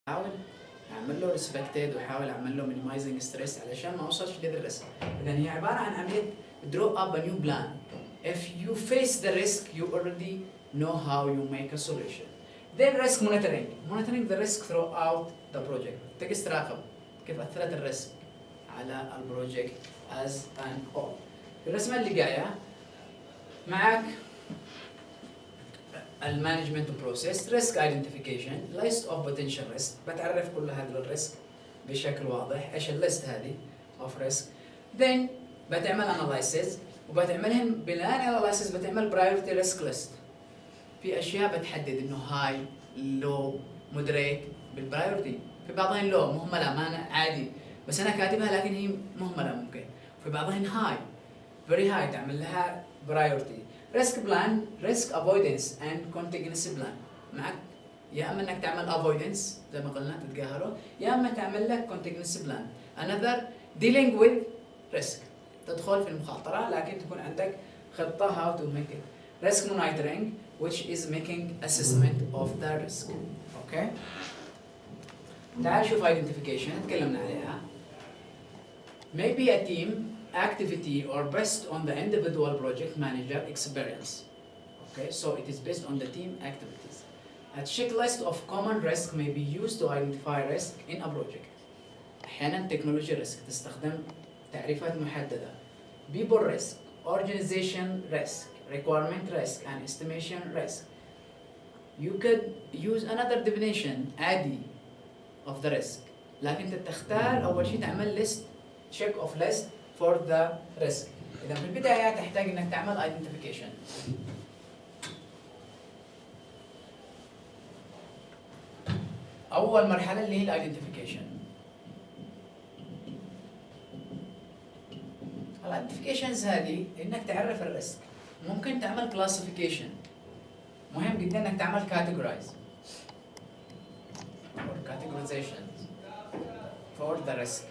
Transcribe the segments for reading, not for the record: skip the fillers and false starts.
احاول اعمل له ريسبكتد واحاول اعمل له مينيمايزنج ستريس علشان ما اوصلش لهذا الريسك. اذا هي عباره عن عمليه draw up a new plan. If you face the risk, you already know how you make a solution. Then risk monitoring. Monitoring the risk throughout the project. تقيس تراقب كيف اثرت الريسك على البروجكت as an whole. في الرسمه اللي جايه معك المانجمنت بروسيس، ريسك ايدنتيفيكيشن، ليست اوف بوتنشال ريسك، بتعرف كل هذا الريسك بشكل واضح، ايش الليست هذه اوف ريسك. then بتعمل اناليسيز وبتعملهم بناء على اناليسيز بتعمل برايورتي ريسك ليست. في اشياء بتحدد انه هاي، لو، مودريت بالبرايورتي، في بعضهن لو مهمله ما عادي بس انا كاتبها لكن هي مهمله ممكن، في بعضهن هاي فيري هاي تعمل لها برايورتي. ريسك بلان، ريسك افويدنس اند كونتيجنسي بلان، معك يا اما انك تعمل افويدنس زي ما قلنا تتجاهله، يا اما تعمل لك كونتيجنسي بلان. another dealing with risk، تدخل في المخاطره لكن تكون عندك خطه how to make it. risk monitoring which is making assessment of the risk. اوكي تعال شوف identification تكلمنا عليها. maybe a team activity or based on the individual project manager experience. Okay, so it is based on the team activities. A checklist of common risk may be used to identify risk in a project. أحيانا technology risk تستخدم تعريفات محددة. people risk, organization risk, requirement risk and estimation risk. You could use another definition عادي of the risk. لكن أنت تختار أول شيء تعمل list check of list for the risk. إذا في البداية تحتاج إنك تعمل identification. أول مرحلة اللي هي identification. identifications هذه إنك تعرف الريسك. ممكن تعمل classification. مهم جدا إنك تعمل categorize or categorization for the risk.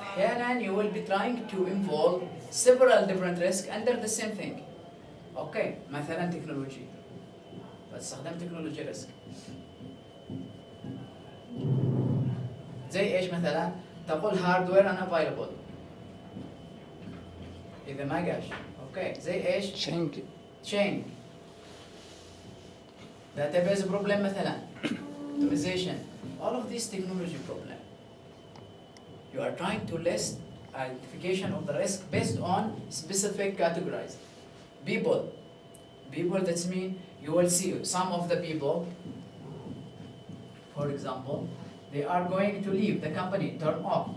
أحيانا you will be trying to involve several different risks under the same thing. أوكي مثلا تكنولوجي، بستخدم تكنولوجي ريسك. زي إيش مثلا؟ تقول hardware unavailable إذا ما جاش. أوكي زي إيش؟ chain database problem مثلا optimization. all of these technology problem. You are trying to list identification of the risk based on specific categories. People, that mean you will see some of the people, for example, they are going to leave the company, turn off.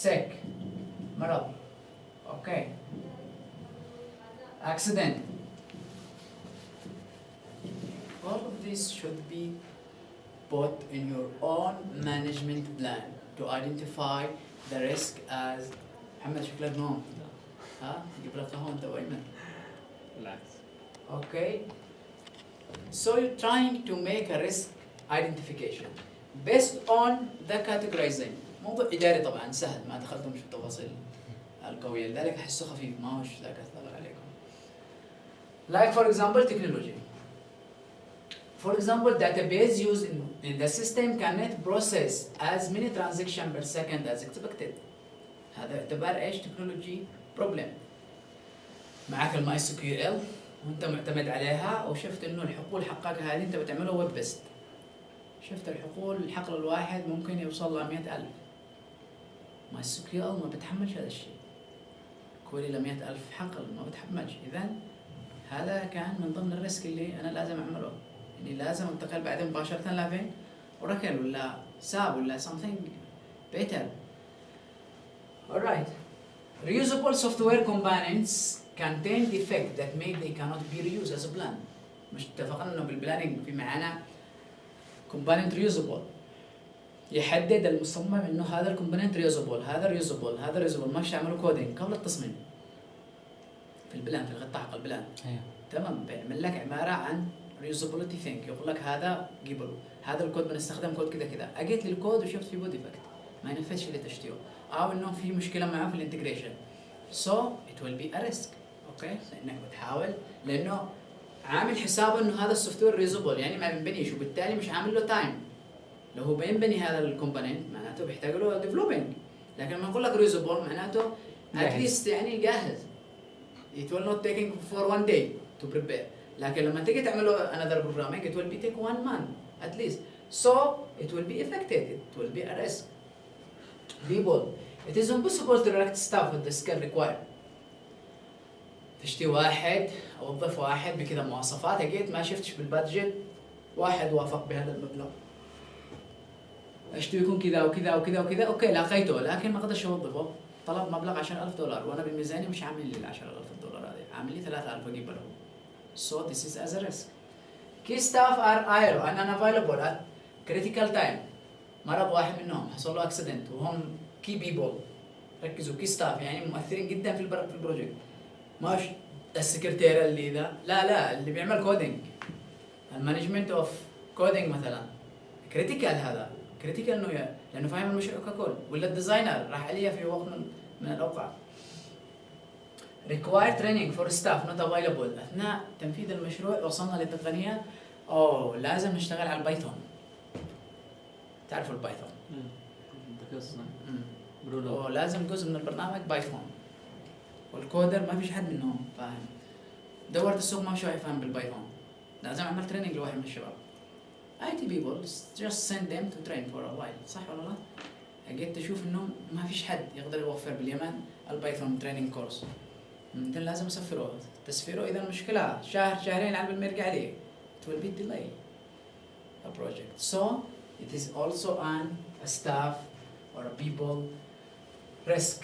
Sick, مرض, okay. Accident. All of this should be put in your own management plan to identify the risk as محمد شكلك نوم ها جيب لك قهوة انت وأيمن. بالعكس. Okay, so you're trying to make a risk identification based on the categorizing. موضوع إداري طبعا سهل ما دخلتم في التفاصيل القوية لذلك أحسه خفيف ما هوش ذاك أثقل عليكم. Like for example technology. For example, database used in the system cannot process as many transactions per second as expected. هذا يعتبر ايش؟ تكنولوجي بروبلم. معك الماي اس كيو ال وانت معتمد عليها وشفت انه الحقول حقك هذه انت بتعمله ويب بيست. شفت الحقول الحقل الواحد ممكن يوصل ل 100,000. ماي اس كيو ال ما بتحملش هذا الشيء. كوري ل 100,000 حقل ما بتحملش، اذا هذا كان من ضمن الريسك اللي انا لازم اعمله. يعني لازم انتقل بعدين مباشرة لفين؟ اوراكل ولا ساب ولا something better. Alright. Reusable software components contain defect that they cannot be reused as a plan. مش اتفقنا انه بالبلاننج في معانا component reusable يحدد المصمم انه هذا الكومبوننت reusable، هذا reusable، هذا reusable، مش يعملوا كودينج قبل التصميم. في البلان في الغطاء حق البلان. تمام بيعمل لك عبارة عن reusability thing، يقول لك هذا قبله، هذا الكود بنستخدم كود كذا كذا، اجيت للكود وشفت فيه بود افكت ما ينفذش اللي تشتيه او انه في مشكله معاه في الانتجريشن. so it will be a risk. اوكي لانك بتحاول لانه عامل حسابه انه هذا السوفت وير ريوزبل، يعني ما بينبنيش، وبالتالي مش عامل له تايم. لو هو بينبني هذا الكومبوننت معناته بيحتاج له ديفلوبينج، لكن لما نقول لك ريوزبل معناته اتليست يعني جاهز. it will not taking for one day to prepare. لكن لما تيجي تعمل له another programming it will be take 1 month at least. So it will be affected, it will be a risk. People, it is impossible to direct staff with the skill required. تشتي واحد اوظف واحد بكذا مواصفات، اجيت ما شفتش بالبادجت واحد وافق بهذا المبلغ، اشتي يكون كذا وكذا وكذا وكذا، اوكي لقيته لكن ما قدرش اوظفه، طلب مبلغ $10,000 وانا بالميزانيه مش عامل لي $10,000 هذه، عامل لي 3,000 اجيب له. So this is as a risk. Key staff are idle and unavailable at critical time. مرض واحد منهم حصل له اكسيدنت وهم key people. ركزوا key staff يعني مؤثرين جدا في البروجكت. مش السكرتير اللي لا اللي بيعمل كودينج، المانجمنت اوف كودينج مثلا كريتيكال، هذا كريتيكال انه لانه فاهم المشروع ككل، ولا الديزاينر راح عليها في وقت من الاوقات. require training for staff not available. اثناء تنفيذ المشروع وصلنا لتقنيه لازم نشتغل على البايثون. تعرفوا البايثون؟ لازم جزء من البرنامج بايثون، والكودر ما فيش حد منهم فاهم. دورت السوق ما في واحد فاهم بالبايثون، لازم اعمل تريننج لواحد من الشباب. IT people just send them to train for a while. صح ولا لا؟ لقيت اشوف انه ما فيش حد يقدر يوفر باليمن البايثون تريننج كورس. انت لازم اسفره، تسفيره اذا المشكله شهر شهرين على ما يرجع عليه. It will be delay a project. So it is also a staff or a people risk.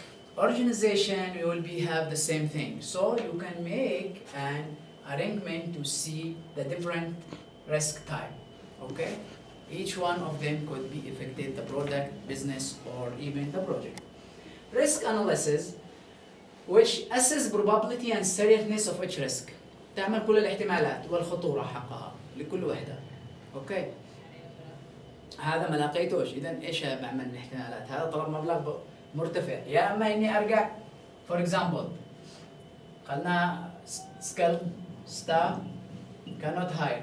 Organization will have the same thing. So you can make an arrangement to see the different risk type. Okay? Each one of them could be affected, the product, business, or even the project. Risk analysis, which assess probability and seriousness of each risk. تعمل كل الاحتمالات والخطورة حقها لكل وحدة. اوكي؟ هذا ما لقيتوش، إذا إيش بعمل الاحتمالات؟ هذا طلب مبلغ مرتفع، يا اما اني ارجع فور اكزامبل قلنا سكيل ستاف كانوت هاير،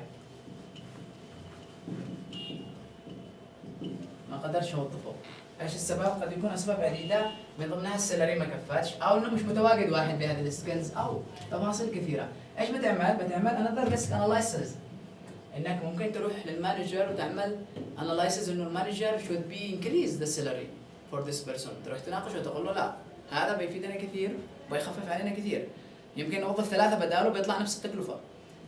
ما قدرش اوظفه. ايش السبب؟ قد يكون اسباب عديده من ضمنها السالري ما كفاش، او انه مش متواجد واحد بهذه السكيلز، او تفاصيل كثيره. ايش بتعمل انذر ريسك اناليسيس، انك ممكن تروح للمانجر وتعمل اناليسيس انه المانجر should be increase the salary for this person. تروح تناقش وتقول له لا هذا بيفيدنا كثير ويخفف علينا كثير، يمكن اوظف 3 بداله بيطلع نفس التكلفه.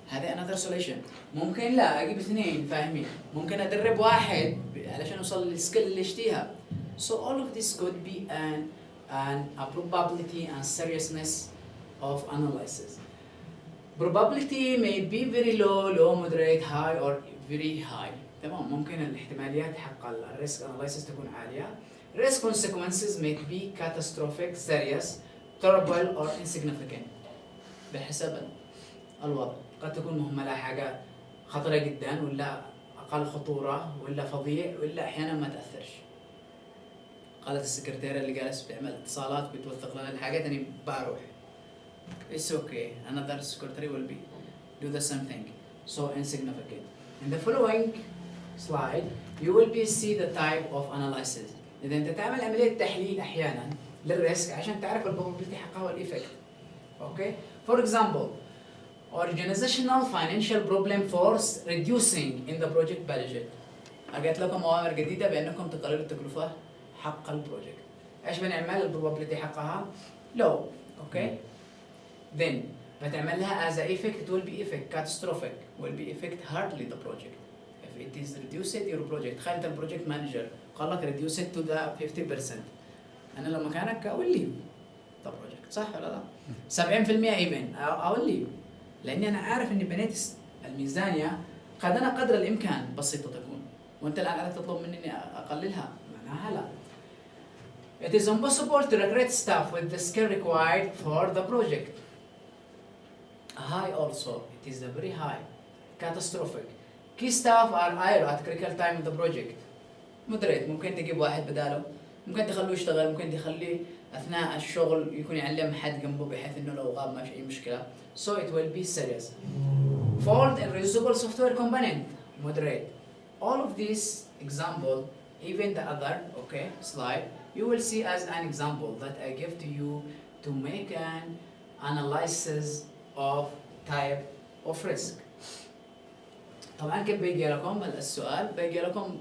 هذا another solution. ممكن لا اجيب 2 فاهمين، ممكن ادرب واحد علشان يوصل للسكيل اللي يشتيها. So all of this could be a probability and seriousness of analysis. Probability may be very low, moderate, high or very high. تمام، ممكن الاحتماليات حق الريسك اناليسيس تكون عاليه. Risk consequences may be catastrophic, serious, terrible or insignificant. بحسب الوضع، قد تكون مهملة حاجة خطرة جدا، ولا أقل خطورة، ولا فظيع، ولا أحيانا ما تأثرش. قالت السكرتيرة اللي جالس بيعمل اتصالات بتوثق لنا الحاجات أني بروح. It's okay. Another secretary will be do the same thing. So insignificant. In the following slide, you will be see the type of analysis. إذا أنت تعمل عملية تحليل أحياناً للريسك عشان تعرف البروبابيلتي حقها والإيفكت. أوكي؟ For example, organizational financial problem force reducing in the project budget. أجت لكم أوامر جديدة بأنكم تقللوا التكلفة حق البروجكت. إيش بنعمل البروبابيلتي حقها؟ low. أوكي؟ Then بتعمل لها as a effect it will be effect catastrophic will be effect hardly the project. If it is reduced your project. تخيل أنت البروجكت مانجر قال لك reduce it to the 50%. أنا لو مكانك أقول لي the project صح ولا لا؟ 70% even أقول لي، لأني أنا عارف إني بنيت الميزانية قد أنا قدر الإمكان بسيطة تكون، وأنت الآن عليك تطلب مني إني أقللها، معناها لا. It is impossible to recruit staff with the skill required for the project. High also, it is a very high, catastrophic. Key staff are idle at critical time of the project. Moderate، ممكن تجيب واحد بداله، ممكن تخلوه يشتغل، ممكن تخليه أثناء الشغل يكون يعلم حد جنبه بحيث إنه لو غاب ما في أي مشكلة. So it will be serious. fault in reusable software component, moderate. All of these example, even the other, okay, slide, you will see as an example that I give to you to make an analysis of type of risk. طبعا كيف بيجي لكم السؤال؟ بيجي لكم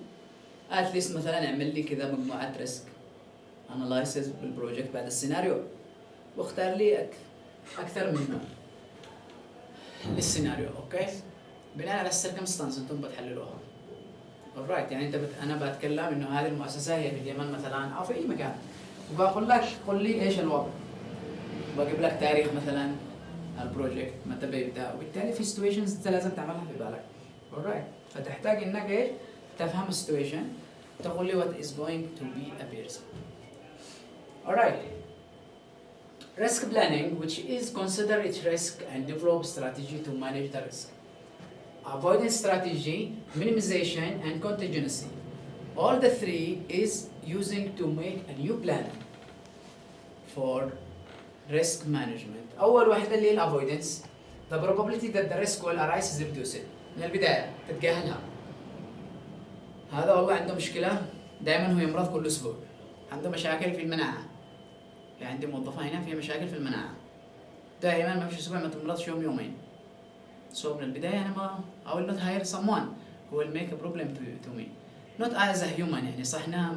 اتليست مثلا اعمل لي كذا مجموعه ريسك انالايسيس بالبروجكت بعد السيناريو، واختار لي اكثر من السيناريو، اوكي؟ بناء على السيركمستانس انتم بتحللوها. alright، يعني انا بتكلم انه هذه المؤسسه هي في اليمن مثلا او في اي مكان، وبقول لك قل لي ايش الوضع، بجيب لك تاريخ مثلا البروجكت متى بيبدا، وبالتالي في سيتويشنز انت لازم تعملها في بالك. alright، فتحتاج انك ايش؟ تفهم السيتويشن، تقول لي what is going to be appears. alright، risk planning, which is consider each risk and develop strategy to manage the risk. Avoidance strategy, minimization, and contingency. All the three is using to make a new plan for risk management. أول واحدة اللي هي avoidance. The probability that the risk will arise is reduced. من البداية تتجاهلها. هذا والله عنده مشكلة، دائما هو يمرض كل أسبوع. عنده مشاكل في المناعة. يعني عندي موظفة هنا فيها مشاكل في المناعة. دائما ما فيش أسبوع ما تمرضش يوم يومين. So من البداية أنا ما I will not hire someone who will make a problem to me. Not as a human، يعني صح إنها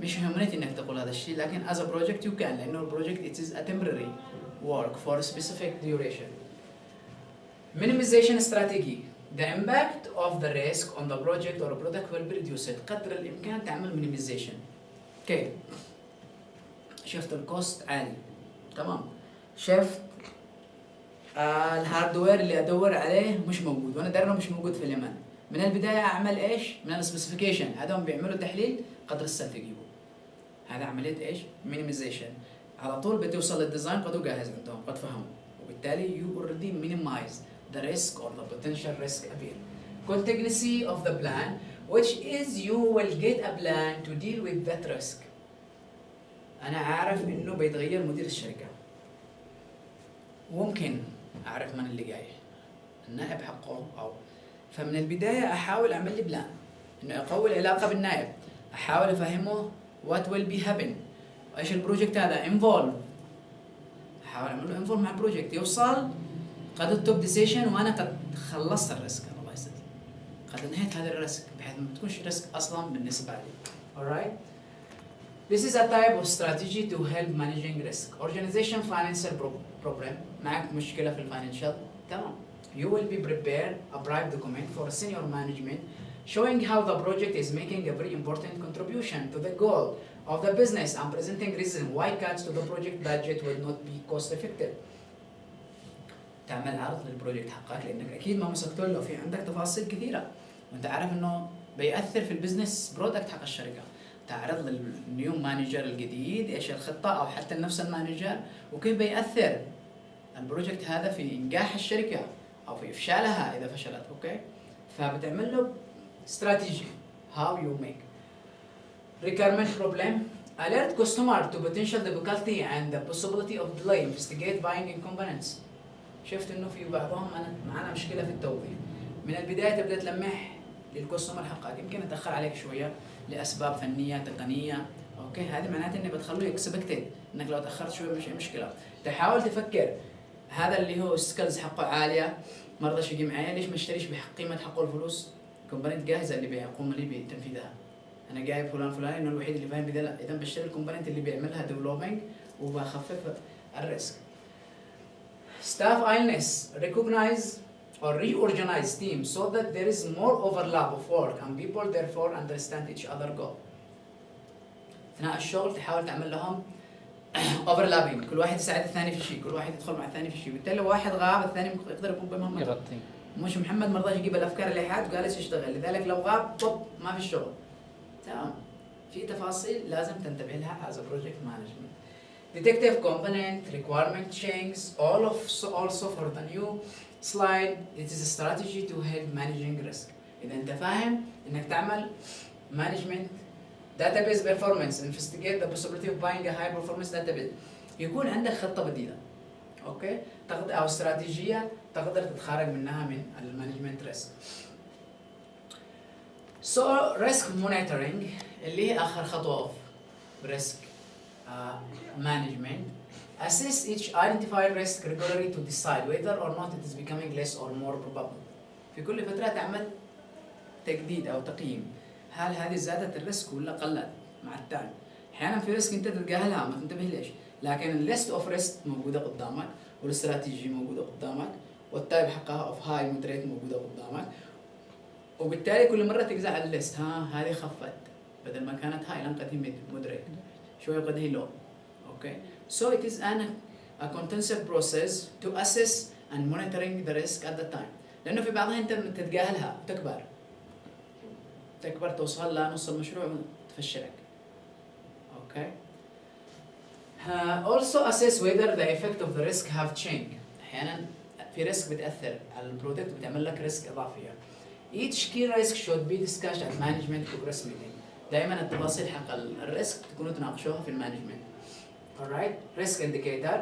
مش humanity إنك تقول هذا الشيء، لكن as a project you can، لأنه البروجكت it is a temporary work for a specific duration. Minimization strategy. The impact of the risk on the project or product will be reduced. قدر الإمكان تعمل minimization. كيف؟ شفت الكوست عالي، تمام. شفت الهاردوير اللي ادور عليه مش موجود، وانا داري انه مش موجود في اليمن. من البدايه اعمل ايش؟ من السبيسيفيكيشن، هذول بيعملوا تحليل قدر السلف يجيبوا. هذا عمليه ايش؟ مينيميزيشن. على طول بتوصل للديزاين قد جاهز عندهم، قد فهموا، وبالتالي you already minimize the risk or the potential risk appear. Contingency of the plan, which is you will get a plan to deal with that risk. انا عارف انه بيتغير مدير الشركه، ممكن اعرف من اللي جاي، النائب حقه او، فمن البدايه احاول اعمل لي بلان انه اقوي العلاقه بالنائب، احاول افهمه what will be happen، ايش البروجكت هذا involve، احاول اعمل له involve مع البروجكت، يوصل قد التوب ديسيشن وانا قد خلصت الريسك، الله يسلمك، قد انهيت هذا الريسك بحيث ما تكونش ريسك اصلا بالنسبه لي. alright، this is a type of strategy to help managing risk. Organization financial problem. معك مشكلة في الفاينانشال، تمام. You will be prepared a bribe document for senior management showing how the project is making a very important contribution to the goal of the business and presenting reason why cuts to the project budget will not be cost effective. تعمل عرض للبروجكت حقك، لأنك أكيد ما مسكته له، في عندك تفاصيل كثيرة وأنت عارف إنه بيأثر في البزنس برودكت حق الشركة. تعرض للنيو مانجر الجديد ايش الخطه، او حتى نفس المانجر، وكيف بيأثر البروجكت هذا في انجاح الشركه او في افشالها اذا فشلت. اوكي، فبتعمل له استراتيجي how you make requirement problem, alert customer to potential difficulty and the possibility of delay, investigate buying components. شفت انه في بعضهم معنا مشكله في التوظيف، من البدايه تبدا تلمح للكاستمر حقك، يمكن اتاخر عليك شويه لاسباب فنيه تقنيه، اوكي، هذه معناته اني بتخليه اكسبكتد انك لو تاخرت شويه مش مشكله. تحاول تفكر هذا اللي هو سكيلز حقه عاليه، ما رضاش يجي معايا، ليش ما اشتريش بقيمه حقه الفلوس؟ كومبوننت جاهزه اللي بيقوم لي بتنفيذها، انا جايب فلان فلان انه الوحيد اللي فاهم بذا، لا، اذا بشتري الكومبوننت اللي بيعملها ديفلوبينج وبخفف الريسك. Staff illness, recognize or reorganize teams so that there is more overlap of work and people therefore understand each other goal. اثناء الشغل تحاول تعمل لهم overlapping، كل واحد يساعد الثاني في شيء، كل واحد يدخل مع الثاني في شيء، بالتالي لو واحد غاب الثاني يقدر يقوم بمهمته. يغطي. مش محمد ما رضاش يجيب الافكار اللي حاد وقال ايش يشتغل، لذلك لو غاب طب ما في الشغل. تمام. في تفاصيل لازم تنتبه لها as a project management. Detective component, requirement changes, also for the new slide, it is a strategy to help managing risk. إذا أنت فاهم إنك تعمل management database performance, investigate the possibility of buying a high performance database. يكون عندك خطة بديلة. أوكي؟ أو استراتيجية تقدر تتخارج منها من المانجمنت ريسك. So risk monitoring اللي هي آخر خطوة of risk management. Assess each identified risk regularly to decide whether or not it is becoming less or more probable. في كل فترة تعمل تجديد أو تقييم، هل هذه زادت الريسك ولا قلت مع التايم؟ أحيانا في ريسك أنت تتجاهلها ما تنتبه ليش، لكن الليست اوف ريسك موجودة قدامك، والاستراتيجي موجودة قدامك، والتايب حقها اوف هاي مودريت موجودة قدامك، وبالتالي كل مرة تجزع على الليست، هذه خفت بدل ما كانت هاي الآن قد هي مودريت، شوية قد هي لو. Okay, so it is a continuous process to assess and monitoring the risk at the time. لأنه في بعضها أنت تتجاهلها تكبر توصل لنص المشروع وتفشلك. Okay. Also assess whether the effect of the risk have changed. أحيانا في ريسك بتأثر على البرودكت بتعمل لك ريسك إضافية. Each key risk should be discussed at management progress meeting. دائما التفاصيل حق الريسك تكونوا تناقشوها في المانجمنت. Alright, risk indicator.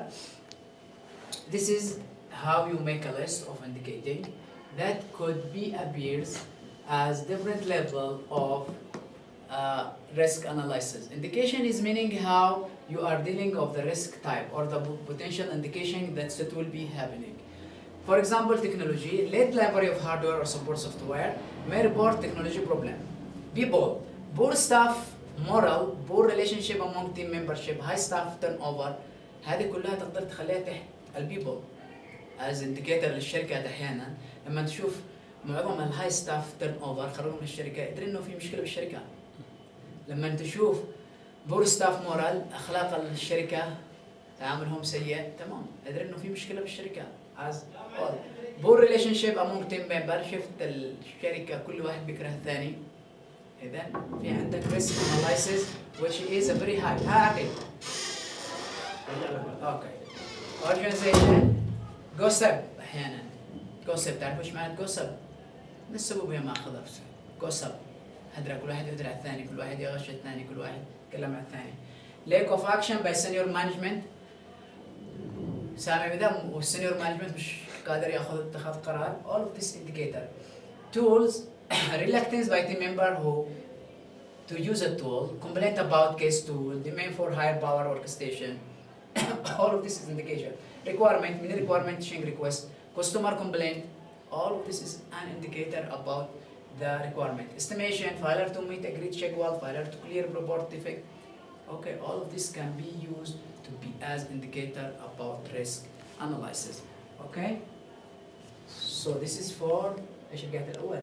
This is how you make a list of indicating that could be appears as different level of risk analysis. Indication is meaning how you are dealing of the risk type or the potential indication that it will be happening. For example, technology, late library of hardware or support software may report technology problem. People, poor staff moral, poor relationship among team membership, high staff turnover. هذه كلها تقدر تخليها تحت البيبل as indicator للشركات. أحيانا لما تشوف معظم الهاي ستاف تيرن اوفر خرجوا من الشركه ادري انه في مشكله بالشركه. لما تشوف بور ستاف مورال اخلاق الشركه تعاملهم سيء تمام ادري انه في مشكله بالشركه. as بور ريليشن شيب امونج تيم ممبر شفت الشركه كل واحد بيكره الثاني. اذا في عندك ريسك اناليسيس which is a very high. عقل اوكي. اورجانيزيشن جوسب. احيانا جوسب تعرف ايش معنى جوسب؟ نسبوا بها ما اخذ جوسب هدرة كل واحد يدري على الثاني، كل واحد يغش الثاني، كل واحد يتكلم على الثاني. lack of action by senior management. سامع بذا والسينيور مانجمنت مش قادر ياخذ اتخاذ قرار. all of this indicator. tools reluctance by team member who to use a tool, complaint about case tool, demand for higher power orchestration. all of this is indication. Requirement, mini requirement change request, customer complaint. All of this is an indicator about the requirement. Estimation, failure to meet agreed schedule, failure to clear report defect. Okay, all of this can be used to be as indicator about risk analysis. Okay, so this is for ايش الجهة الأول.